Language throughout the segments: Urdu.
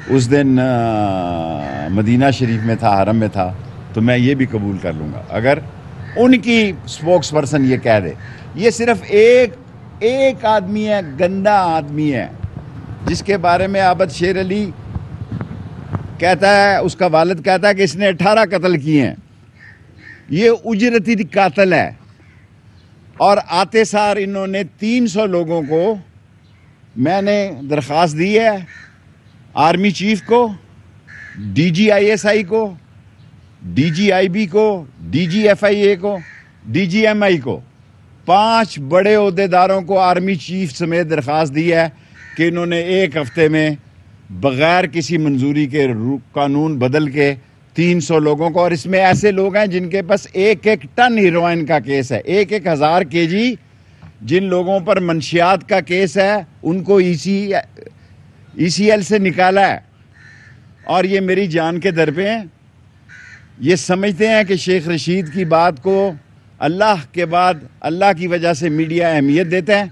اس دن مدینہ شریف میں تھا، حرم میں تھا، تو میں یہ بھی قبول کر لوں گا اگر ان کی سپوکس پرسن یہ کہہ دے۔ یہ صرف ایک آدمی ہے، گندا آدمی ہے، جس کے بارے میں عابد شیر علی کہتا ہے، اس کا والد کہتا ہے کہ اس نے 18 قتل کیے ہیں، یہ اجرتی قاتل ہے۔ اور آتے سار انہوں نے 300 لوگوں کو میں نے درخواست دی ہے، آرمی چیف کو، D G I S I کو، ڈی جی آئی بی کو، D G F I A کو، ڈی جی ایم آئی کو، 5 بڑے عہدیداروں کو آرمی چیف سمیت درخواست دی ہے کہ انہوں نے 1 ہفتے میں بغیر کسی منظوری کے قانون بدل کے 300 لوگوں کو، اور اس میں ایسے لوگ ہیں جن کے پاس 1 ٹن ہیروئن کا کیس ہے، 1000 کے جی جن لوگوں پر منشیات کا کیس ہے ان کو ای سی ایل سے نکالا ہے، اور یہ میری جان کے در پہ ہیں۔ یہ سمجھتے ہیں کہ شیخ رشید کی بات کو اللہ کے بعد اللہ کی وجہ سے میڈیا اہمیت دیتا ہے،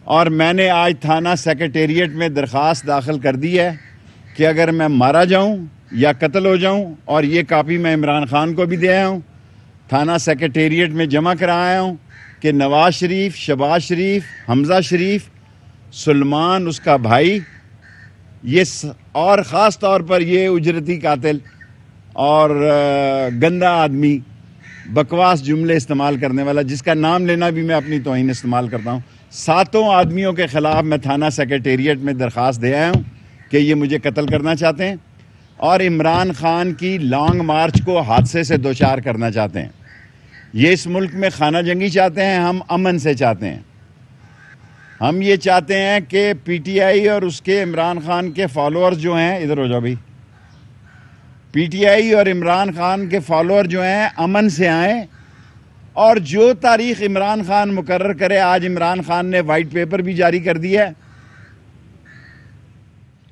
اور میں نے آج تھانہ سیکریٹریٹ میں درخواست داخل کر دی ہے کہ اگر میں مارا جاؤں یا قتل ہو جاؤں، اور یہ کاپی میں عمران خان کو بھی دے آیا ہوں، تھانہ سیکریٹریٹ میں جمع کرایا ہوں کہ نواز شریف، شہباز شریف، حمزہ شریف، سلمان اس کا بھائی، یہ اور خاص طور پر یہ اجرتی قاتل اور گندا آدمی، بکواس جملے استعمال کرنے والا، جس کا نام لینا بھی میں اپنی توہین استعمال کرتا ہوں، 7 آدمیوں کے خلاف میں تھانہ سیکریٹریٹ میں درخواست دے آیا ہوں کہ یہ مجھے قتل کرنا چاہتے ہیں اور عمران خان کی لانگ مارچ کو حادثے سے دوچار کرنا چاہتے ہیں۔ یہ اس ملک میں خانہ جنگی چاہتے ہیں، ہم امن سے چاہتے ہیں۔ ہم یہ چاہتے ہیں کہ پی ٹی آئی اور اس کے عمران خان کے فالوورز جو ہیں، ادھر ہو جاؤ بھائی، پی ٹی آئی اور عمران خان کے فالوور جو ہیں امن سے آئیں، اور جو تاریخ عمران خان مقرر کرے۔ آج عمران خان نے وائٹ پیپر بھی جاری کر دیا ہے۔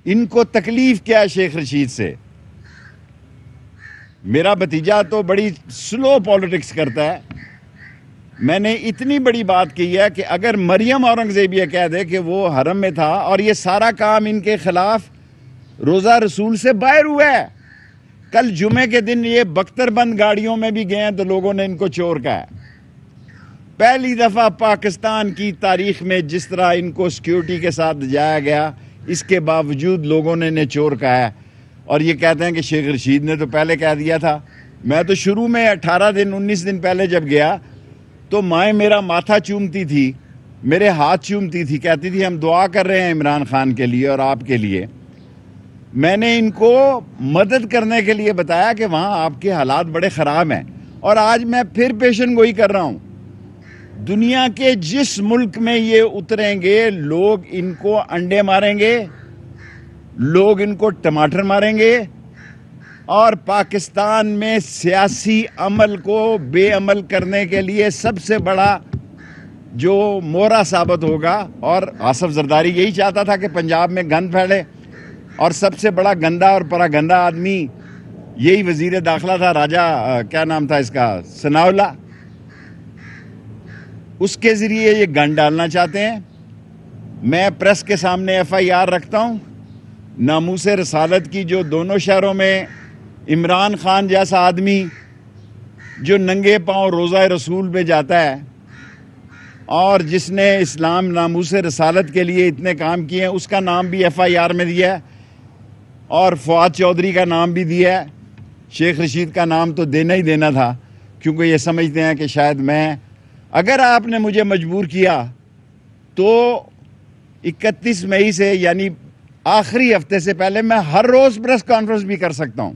ان کو تکلیف کیا ہے شیخ رشید سے؟ میرا بھتیجا تو بڑی سلو پالیٹکس کرتا ہے۔ میں نے اتنی بڑی بات کی ہے کہ اگر مریم اورنگزیب یہ کہہ دے کہ وہ حرم میں تھا اور یہ سارا کام ان کے خلاف روزہ رسول سے باہر ہوا ہے، کل جمعے کے دن یہ بختر بند گاڑیوں میں بھی گئے ہیں تو لوگوں نے ان کو چور کہا ہے۔ پہلی دفعہ پاکستان کی تاریخ میں جس طرح ان کو سیکیورٹی کے ساتھ جایا گیا، اس کے باوجود لوگوں نے انہیں چور کہا ہے، اور یہ کہتے ہیں کہ شیخ رشید نے تو پہلے کہہ دیا تھا۔ میں تو شروع میں 18 دن 19 دن پہلے جب گیا تو مائیں میرا ماتھا چومتی تھی، میرے ہاتھ چومتی تھی، کہتی تھی ہم دعا کر رہے ہیں عمران خان کے لیے اور آپ کے لیے۔ میں نے ان کو مدد کرنے کے لیے بتایا کہ وہاں آپ کے حالات بڑے خراب ہیں، اور آج میں پھر پیشن گوئی کر رہا ہوں۔ دنیا کے جس ملک میں یہ اتریں گے، لوگ ان کو انڈے ماریں گے، لوگ ان کو ٹماٹر ماریں گے، اور پاکستان میں سیاسی عمل کو بے عمل کرنے کے لیے سب سے بڑا جو مورا ثابت ہوگا، اور آصف زرداری یہی چاہتا تھا کہ پنجاب میں گند پھیلے، اور سب سے بڑا گندا اور پراگندا آدمی یہی وزیر داخلہ تھا، راجہ کیا نام تھا اس کا، ثناء اللہ۔ اس کے ذریعے یہ گن ڈالنا چاہتے ہیں۔ میں پریس کے سامنے ایف آئی آر رکھتا ہوں، ناموس رسالت کی، جو دونوں شہروں میں عمران خان جیسا آدمی جو ننگے پاؤں روزہ رسول میں جاتا ہے اور جس نے اسلام ناموس رسالت کے لیے اتنے کام کیے ہیں، اس کا نام بھی ایف آئی آر میں دیا ہے، اور فواد چودھری کا نام بھی دیا ہے۔ شیخ رشید کا نام تو دینا ہی دینا تھا، کیونکہ یہ سمجھتے ہیں کہ شاید اگر آپ نے مجھے مجبور کیا تو 31 مئی سے، یعنی آخری ہفتے سے پہلے، میں ہر روز پریس کانفرنس بھی کر سکتا ہوں۔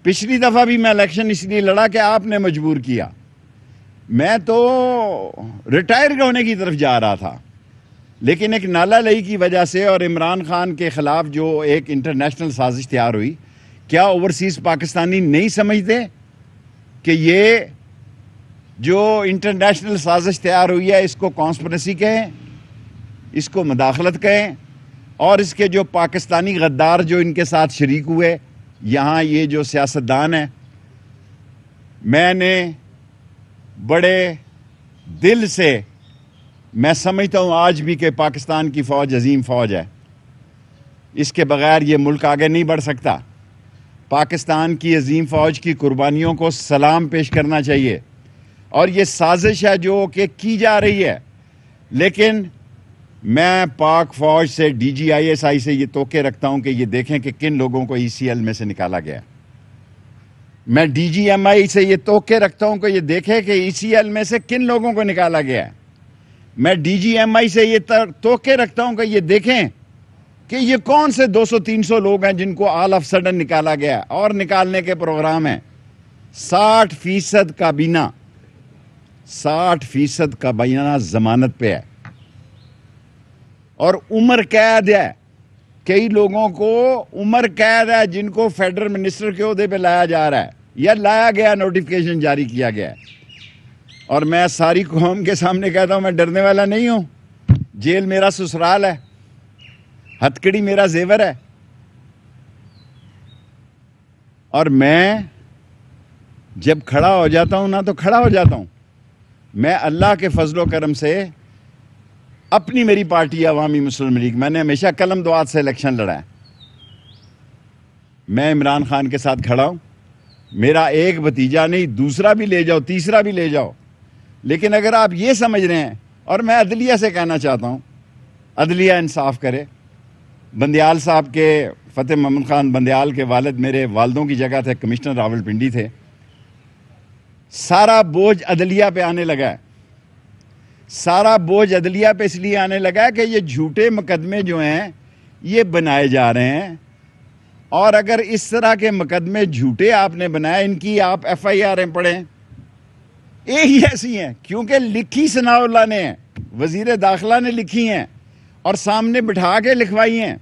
پچھلی دفعہ بھی میں الیکشن اس لیے لڑا کہ آپ نے مجبور کیا۔ میں تو ریٹائر ہونے کی طرف جا رہا تھا، لیکن ایک نالا لئی کی وجہ سے اور عمران خان کے خلاف جو ایک انٹرنیشنل سازش تیار ہوئی، کیا اوورسیز پاکستانی نہیں سمجھتے کہ یہ جو انٹرنیشنل سازش تیار ہوئی ہے اس کو کانسپریسی کہیں، اس کو مداخلت کہیں، اور اس کے جو پاکستانی غدار جو ان کے ساتھ شریک ہوئے، یہاں یہ جو سیاستدان ہیں، میں نے بڑے دل سے، میں سمجھتا ہوں آج بھی کہ پاکستان کی فوج عظیم فوج ہے، اس کے بغیر یہ ملک آگے نہیں بڑھ سکتا۔ پاکستان کی عظیم فوج کی قربانیوں کو سلام پیش کرنا چاہیے، اور یہ سازش ہے جو کہ کی جا رہی ہے، لیکن میں پاک فوج سے DGISI سے یہ توقع رکھتا ہوں کہ یہ دیکھیں کہ کن لوگوں کو ECL میں سے نکالا گیا۔ میں DGMI سے یہ توقع رکھتا ہوں کہ یہ دیکھیں کہ ECL میں سے کن لوگوں کو نکالا گیا۔ میں DGMI سے یہ توقع رکھتا ہوں کہ یہ دیکھیں کہ یہ کون سے 200-300 لوگ ہیں جن کو آل آف سڈن نکالا گیا، اور نکالنے کے پروگرام ہیں۔ 60% کابینہ 60% کابینہ ضمانت پہ ہے، اور عمر قید ہے۔ کئی لوگوں کو عمر قید ہے جن کو فیڈرل منسٹر کے عہدے پہ لایا جا رہا ہے یا لایا گیا، نوٹیفیکیشن جاری کیا گیا ہے۔ اور میں ساری قوم کے سامنے کہتا ہوں میں ڈرنے والا نہیں ہوں۔ جیل میرا سسرال ہے، ہتکڑی میرا زیور ہے، اور میں جب کھڑا ہو جاتا ہوں نا تو کھڑا ہو جاتا ہوں۔ میں اللہ کے فضل و کرم سے اپنی میری پارٹی عوامی مسلم لیگ، میں نے ہمیشہ قلم دعات سے الیکشن لڑا ہے۔ میں عمران خان کے ساتھ کھڑا ہوں، میرا ایک بھتیجا نہیں، دوسرا بھی لے جاؤ، تیسرا بھی لے جاؤ، لیکن اگر آپ یہ سمجھ رہے ہیں، اور میں عدلیہ سے کہنا چاہتا ہوں عدلیہ انصاف کرے۔ بندیال صاحب کے، فتح محمد خان بندیال کے والد میرے والدوں کی جگہ تھے، کمشنر راولپنڈی تھے۔ سارا بوجھ عدلیہ پہ آنے لگا ہے، سارا بوجھ عدلیہ پہ اس لیے آنے لگا ہے کہ یہ جھوٹے مقدمے جو ہیں یہ بنائے جا رہے ہیں، اور اگر اس طرح کے مقدمے جھوٹے آپ نے بنائے، ان کی آپ FIR پڑھیں، ایک ہی ایسی ہیں، کیونکہ لکھی ثناء اللہ نے ہیں، وزیر داخلہ نے لکھی ہیں، اور سامنے بٹھا کے لکھوائی ہیں۔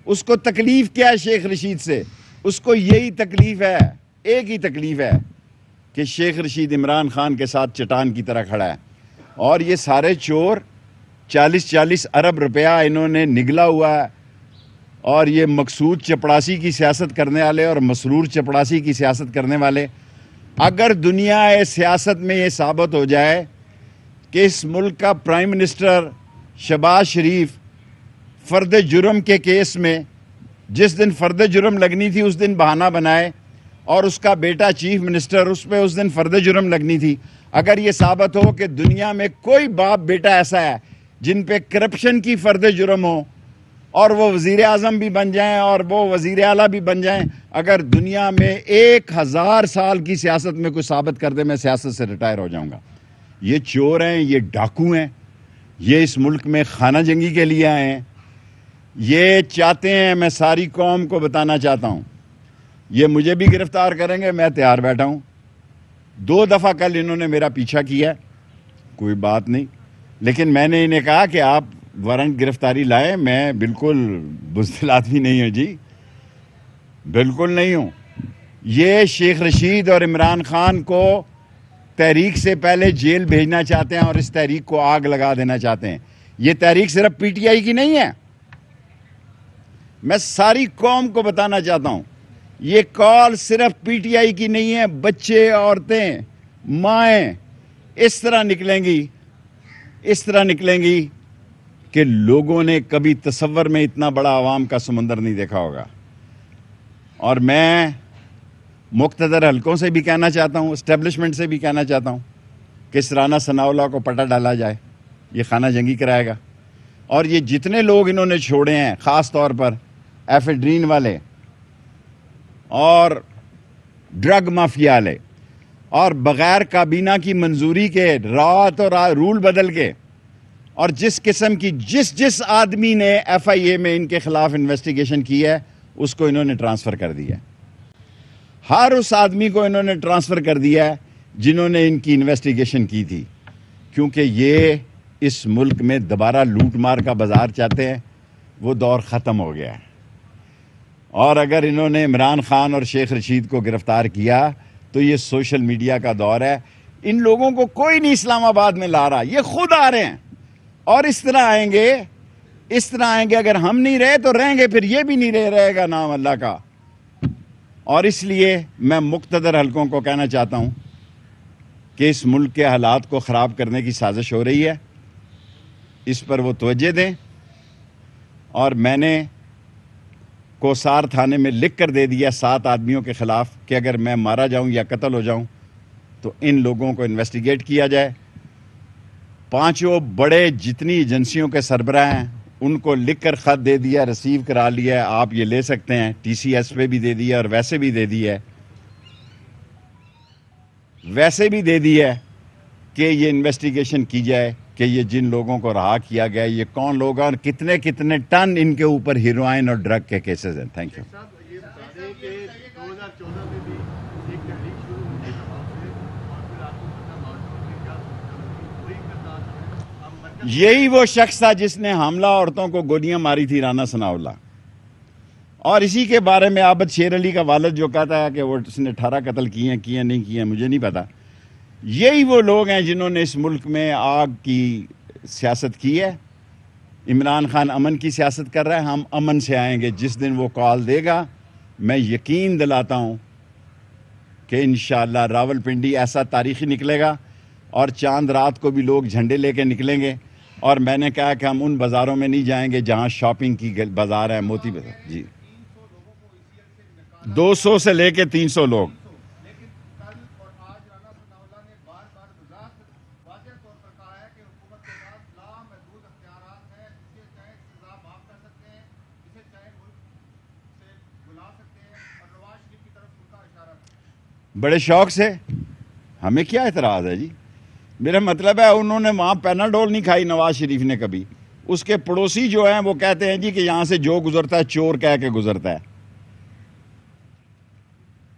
اس کو تکلیف کیا ہے شیخ رشید سے؟ اس کو یہی تکلیف ہے، ایک ہی تکلیف ہے کہ شیخ رشید عمران خان کے ساتھ چٹان کی طرح کھڑا ہے، اور یہ سارے چور 40 ارب روپیہ انہوں نے نگلا ہوا ہے، اور یہ مقصود چپڑاسی کی سیاست کرنے والے اور مسرور چپڑاسی کی سیاست کرنے والے، اگر دنیا سیاست میں یہ ثابت ہو جائے کہ اس ملک کا پرائم منسٹر شہباز شریف فرد جرم کے کیس میں جس دن فرد جرم لگنی تھی اس دن بہانہ بنائے، اور اس کا بیٹا چیف منسٹر، اس پہ اس دن فرد جرم لگنی تھی، اگر یہ ثابت ہو کہ دنیا میں کوئی باپ بیٹا ایسا ہے جن پہ کرپشن کی فرد جرم ہو، اور وہ وزیر اعظم بھی بن جائیں اور وہ وزیر اعلیٰ بھی بن جائیں، اگر دنیا میں 1000 سال کی سیاست میں کوئی ثابت کر دے، میں سیاست سے ریٹائر ہو جاؤں گا۔ یہ چور ہیں، یہ ڈاکو ہیں، یہ اس ملک میں خانہ جنگی کے لیے آئے ہیں، یہ چاہتے ہیں، میں ساری قوم کو بتانا چاہتا ہوں، یہ مجھے بھی گرفتار کریں گے، میں تیار بیٹھا ہوں۔ 2 دفعہ کل انہوں نے میرا پیچھا کیا ہے، کوئی بات نہیں، لیکن میں نے انہیں کہا کہ آپ وارنٹ گرفتاری لائیں، میں بالکل بزدل آدمی نہیں ہوں جی، بالکل نہیں ہوں۔ یہ شیخ رشید اور عمران خان کو تحریک سے پہلے جیل بھیجنا چاہتے ہیں، اور اس تحریک کو آگ لگا دینا چاہتے ہیں۔ یہ تحریک صرف PTI کی نہیں ہے، میں ساری قوم کو بتانا چاہتا ہوں، یہ کال صرف PTI کی نہیں ہے، بچے، عورتیں، مائیں اس طرح نکلیں گی کہ لوگوں نے کبھی تصور میں اتنا بڑا عوام کا سمندر نہیں دیکھا ہوگا۔ اور میں مقتدر حلقوں سے بھی کہنا چاہتا ہوں، اسٹیبلشمنٹ سے بھی کہنا چاہتا ہوں کہ اس رانا ثناء اللہ کو پٹا ڈالا جائے، یہ خانہ جنگی کرائے گا۔ اور یہ جتنے لوگ انہوں نے چھوڑے ہیں، خاص طور پر ایفیڈرین والے اور ڈرگ مافیا والے، اور بغیر کابینہ کی منظوری کے رات اور رول بدل کے، اور جس قسم کی جس آدمی نے FIA میں ان کے خلاف انویسٹیگیشن کی ہے اس کو انہوں نے ٹرانسفر کر دیا ہے۔ ہر اس آدمی کو انہوں نے ٹرانسفر کر دیا ہے جنہوں نے ان کی انویسٹیگیشن کی تھی، کیونکہ یہ اس ملک میں دوبارہ لوٹ مار کا بازار چاہتے ہیں، وہ دور ختم ہو گیا ہے۔ اور اگر انہوں نے عمران خان اور شیخ رشید کو گرفتار کیا تو یہ سوشل میڈیا کا دور ہے، ان لوگوں کو کوئی نہیں اسلام آباد میں لا رہا، یہ خود آ رہے ہیں، اور اس طرح آئیں گے، اگر ہم نہیں رہے تو رہیں گے، پھر یہ بھی نہیں رہے گا نام اللہ کا۔ اور اس لیے میں مقتدر حلقوں کو کہنا چاہتا ہوں کہ اس ملک کے حالات کو خراب کرنے کی سازش ہو رہی ہے، اس پر وہ توجہ دیں۔ اور میں نے کوسار تھانے میں لکھ کر دے دیا 7 آدمیوں کے خلاف کہ اگر میں مارا جاؤں یا قتل ہو جاؤں تو ان لوگوں کو انویسٹیگیٹ کیا جائے. 5 بڑے جتنی ایجنسیوں کے سربراہ ہیں ان کو لکھ کر خط دے دیا, ریسیو کرا لیا ہے, آپ یہ لے سکتے ہیں. TCS پہ بھی دے دیا اور ویسے بھی دے دیا ہے, کہ یہ انویسٹیگیشن کی جائے کہ یہ جن لوگوں کو رہا کیا گیا یہ کون لوگ ہیں اور کتنے کتنے ٹن ان کے اوپر ہیروئن اور ڈرگ کے کیسز ہیں. Thank you. یہی وہ شخص تھا جس نے حاملہ عورتوں کو گولیاں ماری تھی, رانا ثناء اللہ. اور اسی کے بارے میں عابد شیر علی کا والد جو کہتا ہے کہ وہ اس نے 18 قتل کیے ہیں نہیں کیے ہیں مجھے نہیں پتا. یہی وہ لوگ ہیں جنہوں نے اس ملک میں آگ کی سیاست کی ہے. عمران خان امن کی سیاست کر رہا ہے, ہم امن سے آئیں گے. جس دن وہ کال دے گا میں یقین دلاتا ہوں کہ انشاءاللہ راولپنڈی ایسا تاریخی نکلے گا اور چاند رات کو بھی لوگ جھنڈے لے کے نکلیں گے. اور میں نے کہا کہ ہم ان بازاروں میں نہیں جائیں گے جہاں شاپنگ کی بازار ہے, موتی بازار. جی 200 سے لے کے 300 لوگ. بڑے شوق سے, ہمیں کیا اعتراض ہے جی. میرا مطلب ہے انہوں نے وہاں پیناڈول نہیں کھائی نواز شریف نے کبھی. اس کے پڑوسی جو ہیں وہ کہتے ہیں جی کہ یہاں سے جو گزرتا ہے چور کہہ کے گزرتا ہے.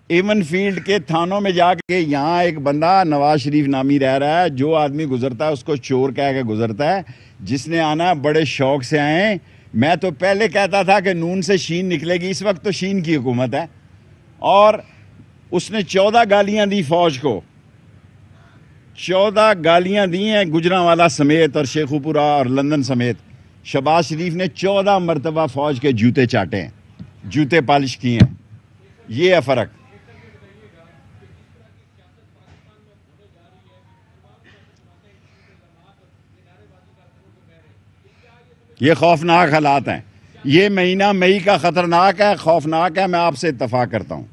ایون فیلڈ کے تھانوں میں جا کے یہاں ایک بندہ نواز شریف نامی رہ رہا ہے, جو آدمی گزرتا ہے اس کو چور کہہ کے گزرتا ہے. جس نے آنا بڑے شوق سے آئیں. میں تو پہلے کہتا تھا کہ نون سے شین نکلے گی, اس وقت تو شین کی حکومت ہے. اور اس نے 14 گالیاں دی فوج کو, 14 گالیاں دی ہیں گجرانوالا سمیت اور شیخوپورہ اور لندن سمیت. شہباز شریف نے 14 مرتبہ فوج کے جوتے چاٹے ہیں, جوتے پالش کیے ہیں. یہ ہے فرق. یہ خوفناک حالات ہیں. یہ مہینہ مئی کا خطرناک ہے, خوفناک ہے. میں آپ سے اتفاق کرتا ہوں.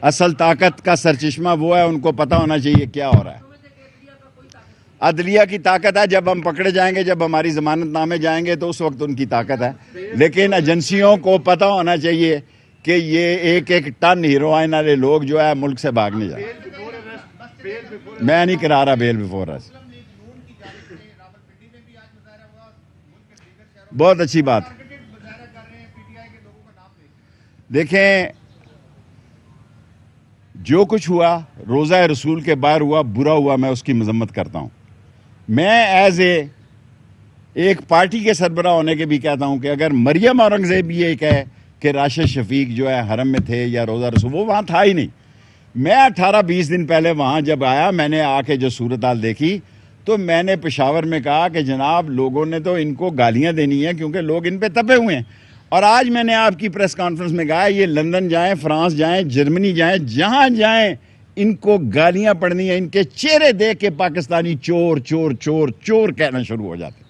اصل طاقت کا سرچشمہ وہ ہے, ان کو پتہ ہونا چاہیے کیا ہو رہا ہے. عدلیہ کی طاقت ہے, جب ہم پکڑے جائیں گے, جب ہماری ضمانت نامے جائیں گے تو اس وقت ان کی طاقت ہے. لیکن ایجنسیوں کو پتہ ہونا چاہیے کہ یہ ایک ایک ٹن ہیروئن والے لوگ جو ہے ملک سے بھاگنے جائیں. میں نہیں کرا رہا بیل بیفور اس. بہت اچھی بات. دیکھیں جو کچھ ہوا روزہ رسول کے باہر ہوا, برا ہوا, میں اس کی مذمت کرتا ہوں. میں ایز ایک پارٹی کے سربراہ ہونے کے بھی کہتا ہوں کہ اگر مریم اورنگزیب یہ کہے کہ راشد شفیق جو ہے حرم میں تھے یا روزہ رسول, وہ وہاں تھا ہی نہیں. میں 18-20 دن پہلے وہاں جب آیا, میں نے آ کے جو صورتحال دیکھی تو میں نے پشاور میں کہا کہ جناب لوگوں نے تو ان کو گالیاں دینی ہیں کیونکہ لوگ ان پہ تپے ہوئے ہیں. اور آج میں نے آپ کی پریس کانفرنس میں کہا یہ لندن جائیں, فرانس جائیں, جرمنی جائیں, جہاں جائیں ان کو گالیاں پڑنی ہیں. ان کے چہرے دیکھ کے پاکستانی چور چور چور چور کہنا شروع ہو جاتے.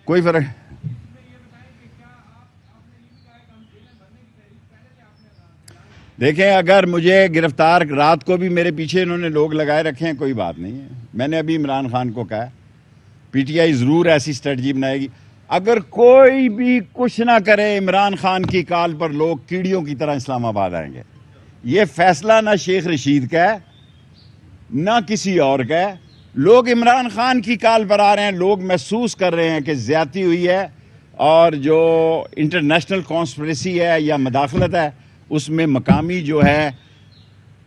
کوئی فرق. دیکھیں اگر مجھے گرفتار, رات کو بھی میرے پیچھے انہوں نے لوگ لگائے رکھے ہیں, کوئی بات نہیں ہے. میں نے ابھی عمران خان کو کہا پی ٹی آئی ضرور ایسی اسٹریٹجی بنائے گی. اگر کوئی بھی کچھ نہ کرے عمران خان کی کال پر لوگ کیڑیوں کی طرح اسلام آباد آئیں گے. یہ فیصلہ نہ شیخ رشید کا ہے نہ کسی اور کا ہے. لوگ عمران خان کی کال پر آ رہے ہیں. لوگ محسوس کر رہے ہیں کہ زیادتی ہوئی ہے اور جو انٹرنیشنل کانسپریسی ہے یا مداخلت ہے اس میں مقامی جو ہے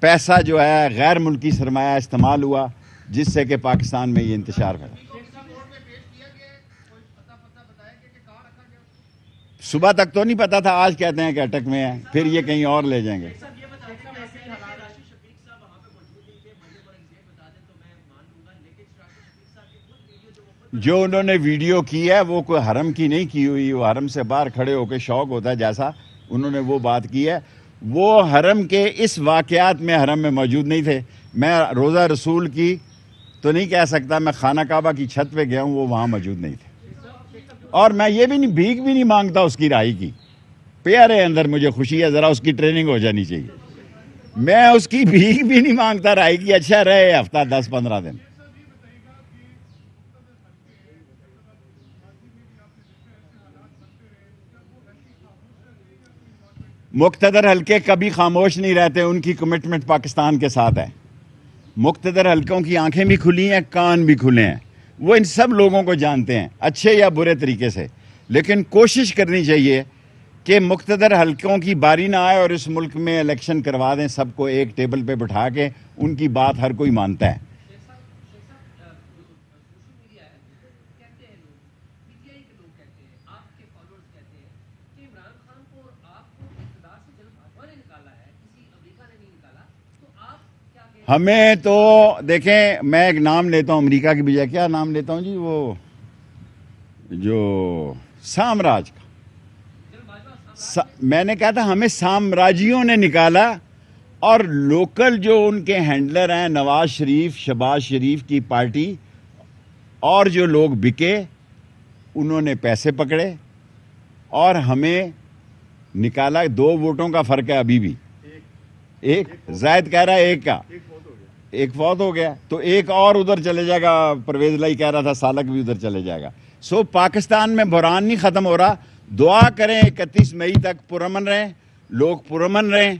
پیسہ جو ہے غیر ملکی سرمایہ استعمال ہوا, جس سے کہ پاکستان میں یہ انتشار پھیلا. صبح تک تو نہیں پتا تھا, آج کہتے ہیں کہ اٹک میں ہے, پھر یہ کہیں اور لے جائیں گے. جو انہوں نے ویڈیو کی ہے وہ کوئی حرم کی نہیں کی ہوئی, وہ حرم سے باہر کھڑے ہو کے شوق ہوتا ہے جیسا انہوں نے وہ بات کی ہے. وہ حرم کے اس واقعات میں حرم میں موجود نہیں تھے. میں روزہ رسول کی تو نہیں کہہ سکتا, میں خانہ کعبہ کی چھت پہ گیا ہوں, وہ وہاں موجود نہیں تھے. اور میں یہ بھی نہیں, بھیک بھی نہیں مانگتا اس کی رہائی کی. پیارے اندر مجھے خوشی ہے, ذرا اس کی ٹریننگ ہو جانی چاہیے. میں اس کی بھیک بھی نہیں مانگتا رہائی کی. اچھا رہے ہفتہ 10-15 دن. مقتدر حلقے کبھی خاموش نہیں رہتے, ان کی کمٹمنٹ پاکستان کے ساتھ ہے. مقتدر حلقوں کی آنکھیں بھی کھلی ہیں, کان بھی کھلے ہیں. وہ ان سب لوگوں کو جانتے ہیں, اچھے یا برے طریقے سے. لیکن کوشش کرنی چاہیے کہ مقتدر حلقوں کی باری نہ آئے اور اس ملک میں الیکشن کروا دیں, سب کو ایک ٹیبل پہ بٹھا کے. ان کی بات ہر کوئی مانتا ہے. ہمیں تو دیکھیں, میں ایک نام لیتا ہوں امریکہ کی بجائے. کیا نام لیتا ہوں جی, وہ جو سامراج کا. میں نے کہا تھا ہمیں سامراجیوں نے نکالا, اور لوکل جو ان کے ہینڈلر ہیں, نواز شریف, شہباز شریف کی پارٹی, اور جو لوگ بکے, انہوں نے پیسے پکڑے اور ہمیں نکالا. 2 ووٹوں کا فرق ہے ابھی بھی. ایک زائد کہہ رہا ہے ایک کا, ایک فوت ہو گیا, تو ایک اور ادھر چلے جائے گا. پرویز لائی کہہ رہا تھا سالک بھی ادھر چلے جائے گا. سو پاکستان میں بحران نہیں ختم ہو رہا. دعا کریں 31 مئی تک پرامن رہیں, لوگ پرامن رہیں,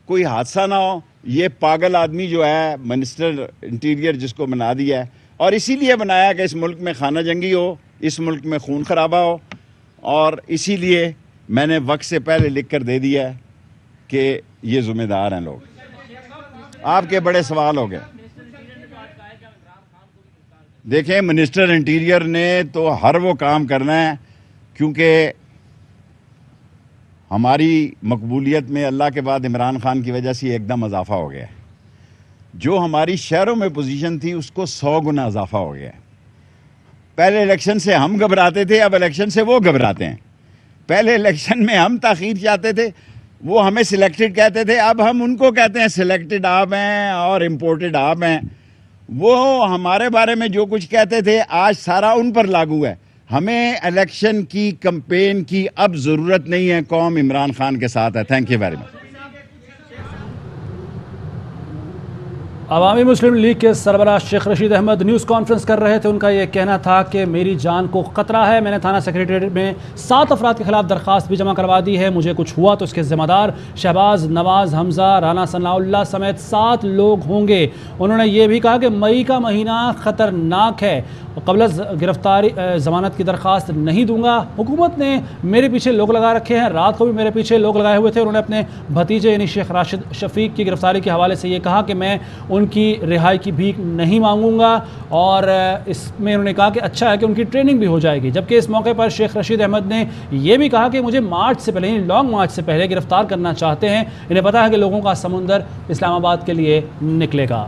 کوئی حادثہ نہ ہو. یہ پاگل آدمی جو ہے منسٹر انٹیریئر, جس کو بنا دیا ہے, اور اسی لیے بنایا کہ اس ملک میں خانہ جنگی ہو, اس ملک میں خون خرابہ ہو, اور اسی لیے میں نے وقت سے پہلے لکھ کر دے دیا ہے کہ یہ ذمہ دار ہیں لوگ. آپ کے بڑے سوال ہو گئے. دیکھیں, منسٹر انٹیریئر نے تو ہر وہ کام کرنا ہے, کیونکہ ہماری مقبولیت میں اللہ کے بعد عمران خان کی وجہ سے ایک دم اضافہ ہو گیا ہے. جو ہماری شہروں میں پوزیشن تھی اس کو 100 گنا اضافہ ہو گیا ہے. پہلے الیکشن سے ہم گھبراتے تھے, اب الیکشن سے وہ گھبراتے ہیں. پہلے الیکشن میں ہم تاخیر چاہتے تھے, وہ ہمیں سلیکٹڈ کہتے تھے, اب ہم ان کو کہتے ہیں سلیکٹڈ آپ ہیں اور امپورٹڈ آپ ہیں. وہ ہمارے بارے میں جو کچھ کہتے تھے آج سارا ان پر لاگو ہے. ہمیں الیکشن کی کمپین کی اب ضرورت نہیں ہے, قوم عمران خان کے ساتھ ہے. Thank you very much. عوامی مسلم لیگ کے سربراہ شیخ رشید احمد نیوز کانفرنس کر رہے تھے. ان کا یہ کہنا تھا کہ میری جان کو خطرہ ہے, میں نے تھانہ سیکریٹریٹ میں 7 افراد کے خلاف درخواست بھی جمع کروا دی ہے. مجھے کچھ ہوا تو اس کے ذمہ دار شہباز, نواز, حمزہ, رانا ثناء اللہ سمیت 7 لوگ ہوں گے. انہوں نے یہ بھی کہا کہ مئی کا مہینہ خطرناک ہے, قبل از گرفتاری ضمانت کی درخواست نہیں دوں گا. حکومت نے میرے پیچھے لوگ لگا رکھے ہیں, رات کو بھی میرے پیچھے لوگ لگائے ہوئے تھے. انہوں نے اپنے بھتیجے یعنی شیخ راشد شفیق کی گرفتاری کے حوالے سے یہ کہا کہ میں ان کی رہائی کی بھیک نہیں مانگوں گا, اور اس میں انہوں نے کہا کہ اچھا ہے کہ ان کی ٹریننگ بھی ہو جائے گی. جبکہ اس موقع پر شیخ رشید احمد نے یہ بھی کہا کہ مجھے مارچ سے پہلے, یعنی لانگ مارچ سے پہلے گرفتار کرنا چاہتے ہیں. انہیں پتا ہے کہ لوگوں کا سمندر اسلام آباد کے لیے نکلے گا.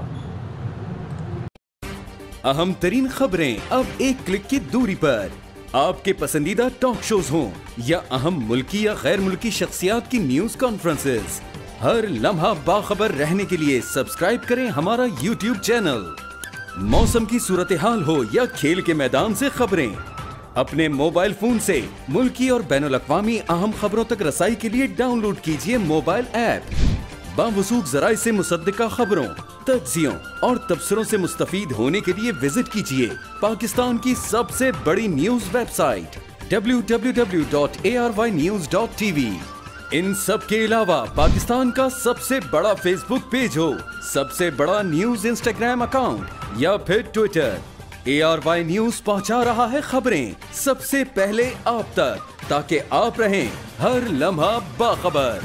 اہم ترین خبریں اب ایک کلک کی دوری پر. آپ کے پسندیدہ ٹاک شوز ہوں یا اہم ملکی یا غیر ملکی شخصیات کی نیوز کانفرنسز, ہر لمحہ باخبر رہنے کے لیے سبسکرائب کریں ہمارا یوٹیوب چینل. موسم کی صورتحال ہو یا کھیل کے میدان سے خبریں, اپنے موبائل فون سے ملکی اور بین الاقوامی اہم خبروں تک رسائی کے لیے ڈاؤن لوڈ کیجیے موبائل ایپ. باوثوق ذرائع سے مصدقہ خبروں, تجزیوں اور تبصروں سے مستفید ہونے کے لیے وزٹ کیجیے پاکستان کی سب سے بڑی نیوز ویب سائٹ www.arYnews.tv. ان سب کے علاوہ پاکستان کا سب سے بڑا فیس بک پیج ہو, سب سے بڑا نیوز انسٹاگرام اکاؤنٹ یا پھر ٹویٹر, ARY نیوز پہنچا رہا ہے خبریں سب سے پہلے آپ تک, تاکہ آپ رہیں ہر لمحہ باخبر.